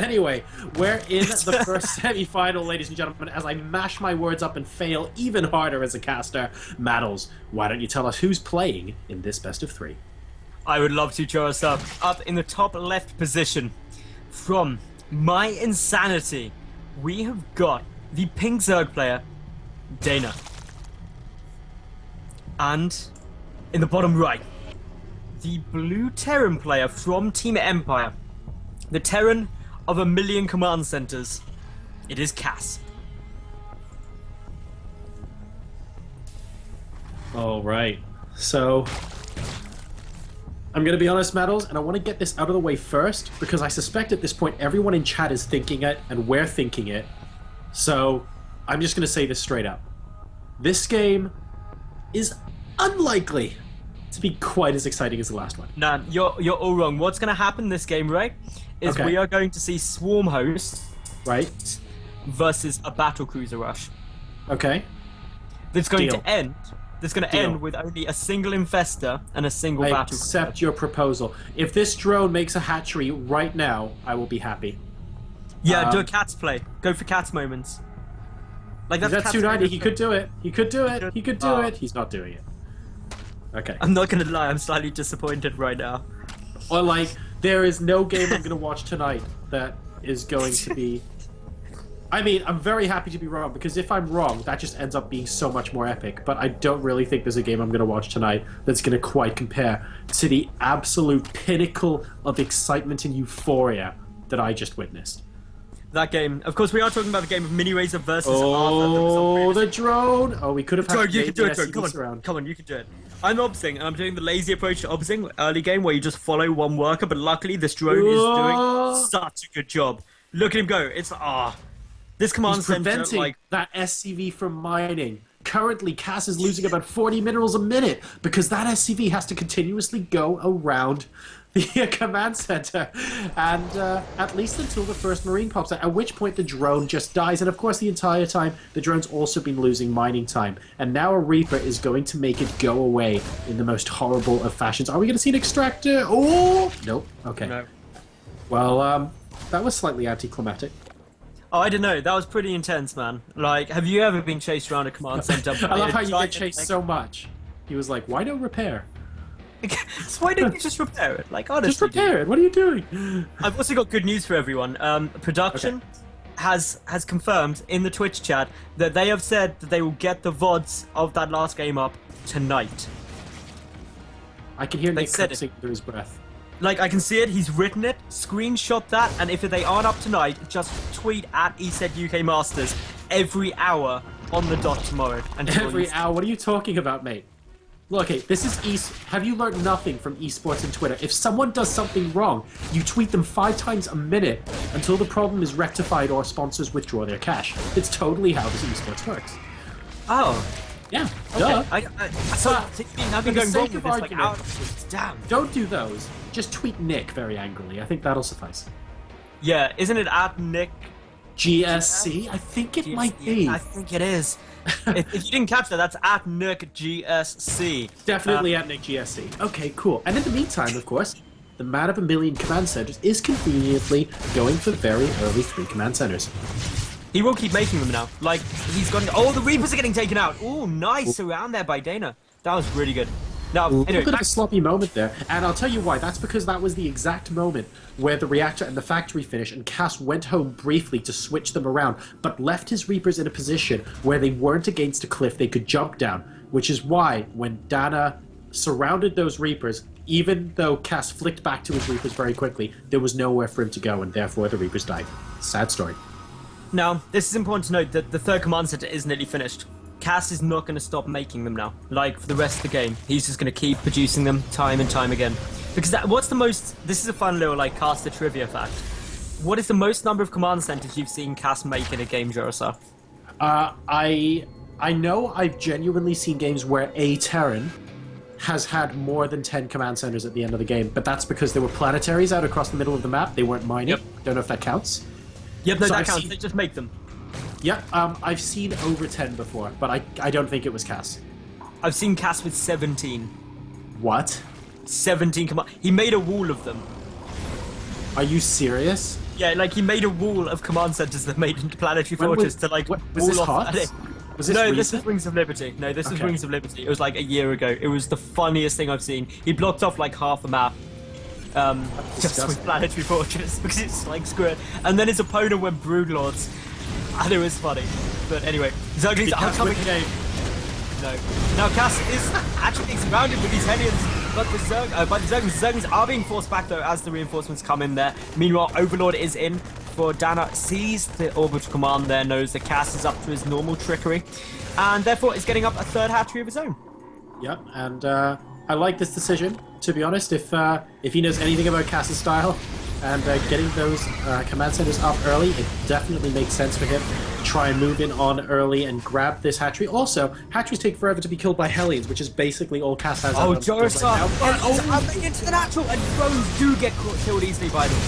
Anyway, we're in the first semi-final, ladies and gentlemen, as I mash my words up and fail even harder as a caster. Maddles, why don't you tell us who's playing in this best of three? I would love to show us up in the top left position. From My Insanity, we have got the pink Zerg player, Dana. And in the bottom right, the blue Terran player from Team Empire. The Terran of 1,000,000 command centers. It is Cass. All right. So, I'm going to be honest, Maddles, and I want to get this out of the way first, because I suspect at this point everyone in chat is thinking it, and we're thinking it. So, I'm just going to say this straight up. This game is unlikely to be quite as exciting as the last one. Nah, you're all wrong. What's going to happen in this game, right, is we are going to see Swarm Host right versus a Battle Cruiser Rush. Okay. That's going Deal. to end. That's going to end with only a single Infester and a single I Battle accept Cruiser. your proposal. If this drone makes a hatchery right now, I will be happy. Yeah, do a Cats play. Go for Cats moments. Like That's Cats 290. He could do it. He could do it. He could do Oh. it. He's not doing it. Okay. I'm not going to lie, I'm slightly disappointed right now. Or like, there is no game I'm going to watch tonight that is going to be... I mean, I'm very happy to be wrong, because if I'm wrong, that just ends up being so much more epic. But I don't really think there's a game I'm going to watch tonight that's going to quite compare to the absolute pinnacle of excitement and euphoria that I just witnessed. That game. Of course, we are talking about the game of Mini Razor versus Arthur. Oh, the drone! Oh, we could have had Drone, you can do it, SCV Drone. surround. Come on, you can do it. I'm obsing, and I'm doing the lazy approach to obsing early game, where you just follow one worker, but luckily this drone is doing such a good job. Look at him go. It's, this command He's center, preventing like... that SCV from mining. Currently, Cass is losing about 40 minerals a minute because that SCV has to continuously go around the command center, and at least until the first marine pops out, at which point the drone just dies. And of course, the entire time, the drone's also been losing mining time. And now a Reaper is going to make it go away in the most horrible of fashions. Are we going to see an extractor? Oh! Nope. Okay. No. Well, that was slightly anticlimactic. Oh, I don't know. That was pretty intense, man. Like, have you ever been chased around a command center? I love how you get chased so much. He was like, why no repair? So why don't you just repair it? Like, honestly, Just repair it. What are you doing? I've also got good news for everyone. Production has confirmed in the Twitch chat that they have said that they will get the VODs of that last game up tonight. I can hear They Nick said cursing under his breath. Like, I can see it, he's written it, screenshot that, and if they aren't up tonight, just tweet at ESET UK Masters every hour on the dot tomorrow. Every hour? What are you talking about, mate? Look, okay, this is have you learned nothing from esports and Twitter? If someone does something wrong, you tweet them 5 times a minute until the problem is rectified or sponsors withdraw their cash. It's totally how this esports works. Oh. Yeah, Okay. duh. So, I've been going wrong with this, like, argument, damn. don't do those. Just tweet Nick very angrily. I think that'll suffice. Yeah, isn't it at Nick GSC? I think it might be. I think it is. if you didn't catch that, that's at Nick GSC. Definitely at Nick GSC. Okay, cool. And in the meantime, of course, the man of 1,000,000 command centers is conveniently going for very early 3 command centers. He will keep making them now. Like, he's got... Oh, the Reapers are getting taken out. Oh, nice around there by Dana. That was really good. Now, A anyway, bit of a sloppy moment there, and I'll tell you why. That's because that was the exact moment where the reactor and the factory finished, and Cass went home briefly to switch them around, but left his Reapers in a position where they weren't against a cliff they could jump down, which is why when Dana surrounded those Reapers, even though Cass flicked back to his Reapers very quickly, there was nowhere for him to go, and therefore the Reapers died. Sad story. now, this is important to note that the third command center is nearly finished. Cass is not going to stop making them now. Like, for the rest of the game, he's just going to keep producing them time and time again. Because what's the most... This is a fun little, like, caster trivia fact. What is the most number of command centers you've seen Cass make in a game, Jorosa? I know I've genuinely seen games where a Terran has had more than 10 command centers at the end of the game, but that's because there were planetaries out across the middle of the map. They weren't mining. Yep. Don't know if that counts. Yep, no, So that I've counts. seen- They just make them. Yeah, I've seen over 10 before, but I don't think it was Cass. I've seen Cass with 17. What? 17 command... He made a wall of them. Are you serious? Yeah, like he made a wall of command centers that made into planetary When fortress was- to like was wall this off. HOTS? Was this No, this recent? is Wings of Liberty. No, this is Okay. Wings of Liberty. It was like a year ago. It was the funniest thing I've seen. He blocked off like half the map. Just disgusting. with planetary fortress because it's like screw it. And then his opponent went Broodlords. And it was funny. But anyway, Zerglings are Because coming. with the game. No. Now Cass is actually surrounded with these Hellions, but the Zerglings are being forced back though as the reinforcements come in there. Meanwhile, Overlord is in for Dana, sees the orbital command there, knows that Cass is up to his normal trickery, and therefore is getting up a third hatchery of his own. Yep, and I like this decision, to be honest. If he knows anything about Cass's style and getting those command centers up early, it definitely makes sense for him to try and move in on early and grab this hatchery. Also, hatcheries take forever to be killed by Hellions, which is basically all Cass has. Oh, on the field Joris right now. into the natural, and drones do get killed easily by them.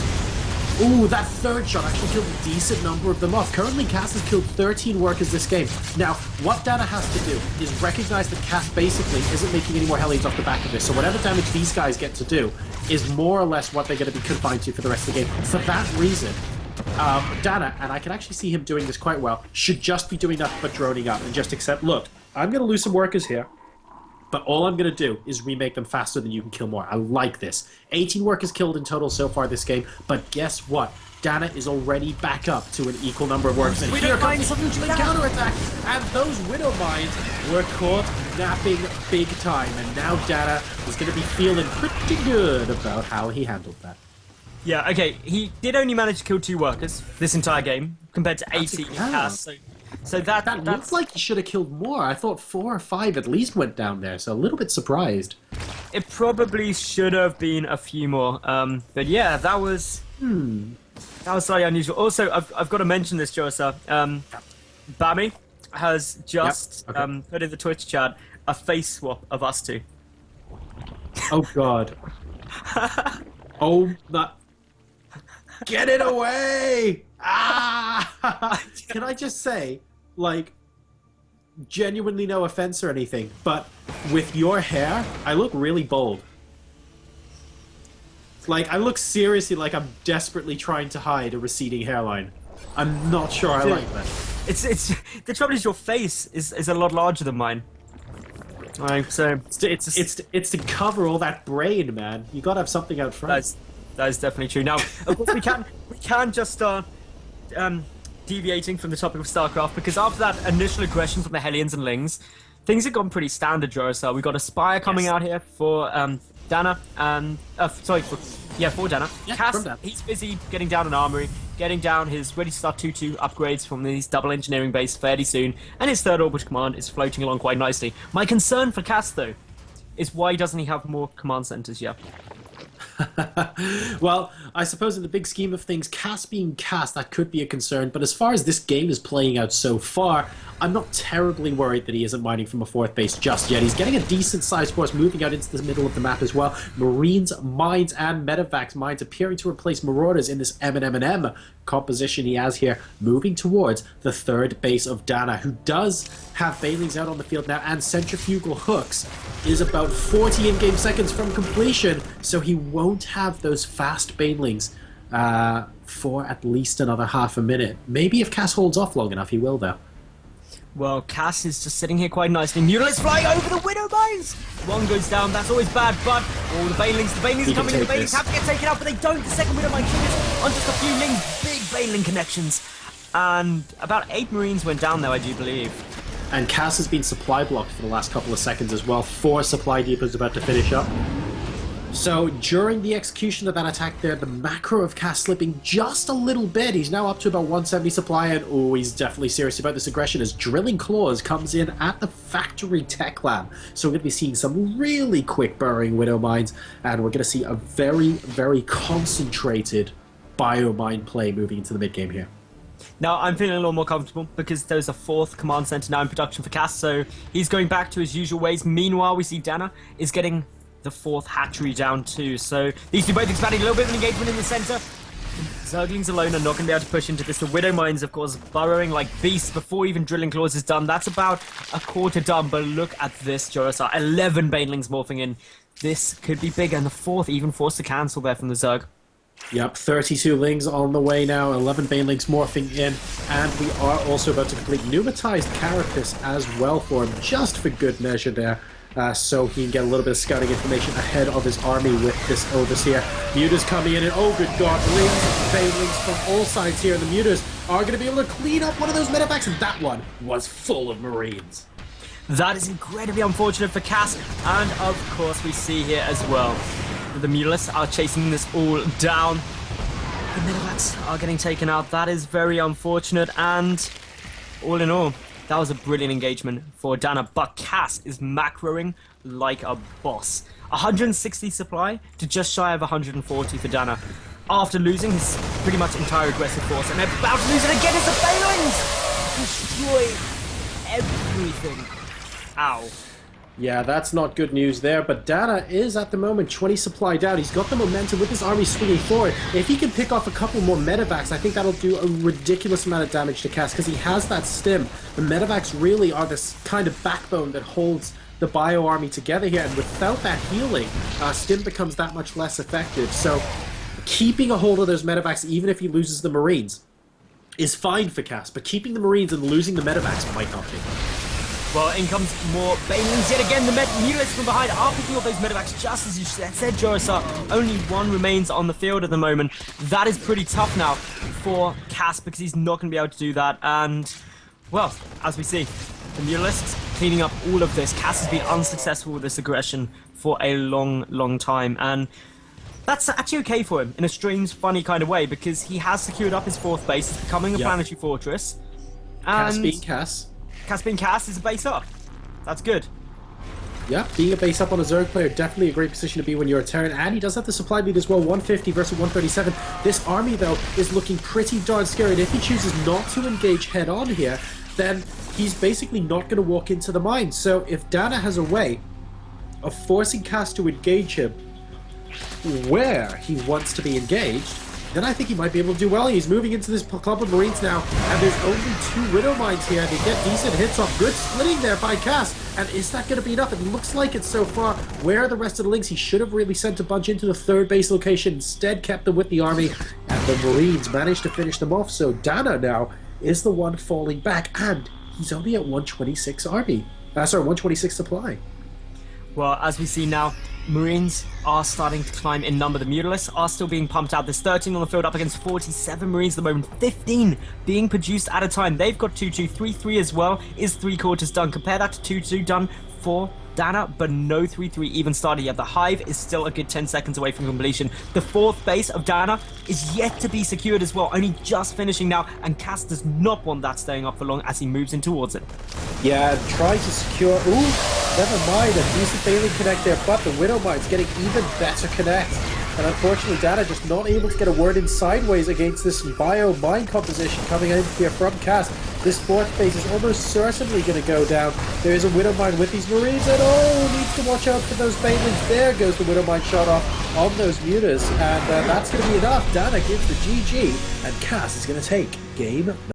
Ooh, that third shot actually killed a decent number of them off. Currently, Cass has killed 13 workers this game. Now, what Dana has to do is recognize that Cass basically isn't making any more Hellions off the back of this, so whatever damage these guys get to do is more or less what they're going to be confined to for the rest of the game. For that reason, Dana, and I can actually see him doing this quite well, should just be doing nothing but droning up and just accept, look, I'm going to lose some workers here, but all I'm going to do is remake them faster than you can kill more. I like this. 18 workers killed in total so far this game, but guess what? Dana is already back up to an equal number of workers. And here comes the hugely counterattack, and those Widow Mines were caught napping big time, and now Dana is going to be feeling pretty good about how he handled that. Yeah, okay, he did only manage to kill 2 workers this entire game, compared to That's 18 in yeah. Cass, so That that's... looks like he should have killed more. I thought 4 or 5 at least went down there, so a little bit surprised. It probably should have been a few more, but yeah, that was... That was slightly unusual. Also, I've got to mention this, Josa. Bammy has just Yep, okay. put in the Twitch chat a face swap of us two. Oh god. Oh my... Get it away! Ah! Can I just say, like, genuinely no offense or anything, but with your hair, I look really bold. Like, I look seriously like I'm desperately trying to hide a receding hairline. I'm not sure I like that. It's the trouble is your face is a lot larger than mine. Like, so It's to cover all that brain, man. You gotta have something out front. that is definitely true. Now, of course, we can just start deviating from the topic of StarCraft, because after that initial aggression from the Hellions and Lings, things have gone pretty standard, Joris. We got a Spire coming out here for Dana, and for Dana. Yeah, Cass, from Dana. he's busy getting down an armory, getting down his Ready to Start 2-2 upgrades from these double engineering base fairly soon, and his third orbital command is floating along quite nicely. My concern for Cass, though, is why doesn't he have more command centers yet? Well, I suppose in the big scheme of things, Cass being Cass, that could be a concern, but as far as this game is playing out so far, I'm not terribly worried that he isn't mining from a 4th base just yet. He's getting a decent-sized force moving out into the middle of the map as well. Marines, mines, and medevacs mines appearing to replace Marauders in this M&M composition he has here, moving towards the 3rd base of Dana, who does have Banelings out on the field now, and centrifugal hooks is about 40 in-game seconds from completion, so he won't have those fast Banelings for at least another half a minute. Maybe if Cass holds off long enough, he will, though. Well, Cass is just sitting here quite nicely. Mutilate's flying over the Widow Mines! One goes down, that's always bad, but all the Banelings are coming in, the Banelings have to get taken out, but they don't. The second Widow Mine triggers on just a few Lings, big Baneling connections. And about 8 Marines went down there, I do believe. And Cass has been supply blocked for the last couple of seconds as well. 4 supply depots about to finish up. So during the execution of that attack there, the macro of Cass slipping just a little bit. He's now up to about 170 supply, and oh, he's definitely serious about this aggression as Drilling Claws comes in at the factory tech lab. So we're going to be seeing some really quick burrowing Widow Mines, and we're going to see a very, very concentrated Biomine play moving into the mid-game here. Now, I'm feeling a little more comfortable because there's a 4th command center now in production for Cass, so he's going back to his usual ways. Meanwhile, we see Dana is getting the 4th hatchery down too, so these two both expanding, a little bit of an engagement in the center. Zerglings alone are not going to be able to push into this. The Widow Mines, of course, burrowing like beasts before even Drilling Claws is done. That's about a quarter done, but look at this, Jorisar. 11 Banelings morphing in. This could be big, and the 4th even forced to cancel there from the Zerg. Yep, 32 Lings on the way now, 11 Banelings morphing in, and we are also about to complete pneumatized Carapace as well for him, just for good measure there, so he can get a little bit of scouting information ahead of his army with this Overseer. Mutas coming in, and oh good god, Lings and Banelings from all sides here, and the Mutas are going to be able to clean up one of those medevacs, and that one was full of Marines. That is incredibly unfortunate for Cass, and of course we see here as well the Mutalists are chasing this all down. The medevacs are getting taken out. That is very unfortunate, and all in all, that was a brilliant engagement for Dana, but Cass is macroing like a boss. 160 supply to just shy of 140 for Dana. After losing his pretty much entire aggressive force, and they're about to lose it again as the Banelings destroy everything. Ow. Yeah, that's not good news there, but Dana is at the moment 20 supply down. He's got the momentum with his army swinging forward. If he can pick off a couple more medevacs, I think that'll do a ridiculous amount of damage to Cass, because he has that stim. The medevacs really are this kind of backbone that holds the bio army together here, and without that healing, stim becomes that much less effective. So keeping a hold of those medevacs, even if he loses the Marines, is fine for Cass, but keeping the Marines and losing the medevacs might not be. Well, in comes more Banelings yet again. The Mutalists from behind are picking up those medevacs, just as you said, Jorisar. Only one remains on the field at the moment. That is pretty tough now for Cass, because he's not going to be able to do that. And, well, as we see, the Mutalists cleaning up all of this. Cass has been unsuccessful with this aggression for a long, long time. And that's actually okay for him in a strange, funny kind of way, because he has secured up his fourth base. It's becoming a planetary fortress. Cass And being Cass. Cass being Cass is a base up. That's good. Yeah, being a base up on a Zerg player, definitely a great position to be when you're a Terran, and he does have the supply lead as well, 150 versus 137. This army, though, is looking pretty darn scary, and if he chooses not to engage head-on here, then he's basically not going to walk into the mine. So if Dana has a way of forcing Cass to engage him where he wants to be engaged, then I think he might be able to do well. He's moving into this club of Marines now, and there's only 2 Widow Mines here. They get decent hits off. Good splitting there by Cass. And is that going to be enough? It looks like it so far. Where are the rest of the Lings? He should have really sent a bunch into the 3rd base location. Instead, kept them with the army, and the Marines managed to finish them off. So Dana now is the one falling back, and he's only at 126 army. 126 supply. Well, as we see now, Marines are starting to climb in number. The Mutalists are still being pumped out. There's 13 on the field up against 47 Marines at the moment. 15 being produced at a time. They've got 2-2, 3-3 as well. Is 3/4 done. Compare that to 2-2 done for Dana, but no 3-3 even started yet. The Hive is still a good 10 seconds away from completion. The 4th base of Dana is yet to be secured as well, only just finishing now, and Cass does not want that staying up for long as he moves in towards it. Yeah, trying to secure... Ooh, never mind, a decent Bailey connect there, but the Widow Mine's getting even better connect. And unfortunately, Dana just not able to get a word in sideways against this bio mine composition coming in here from Cass. This 4th base is almost certainly going to go down. There is a Widow Mine with these Marines, and oh, needs to watch out for those Banelings. There goes the Widow Mine shot off on those Mutas, and that's going to be enough. Dana gives the GG, and Cass is going to take game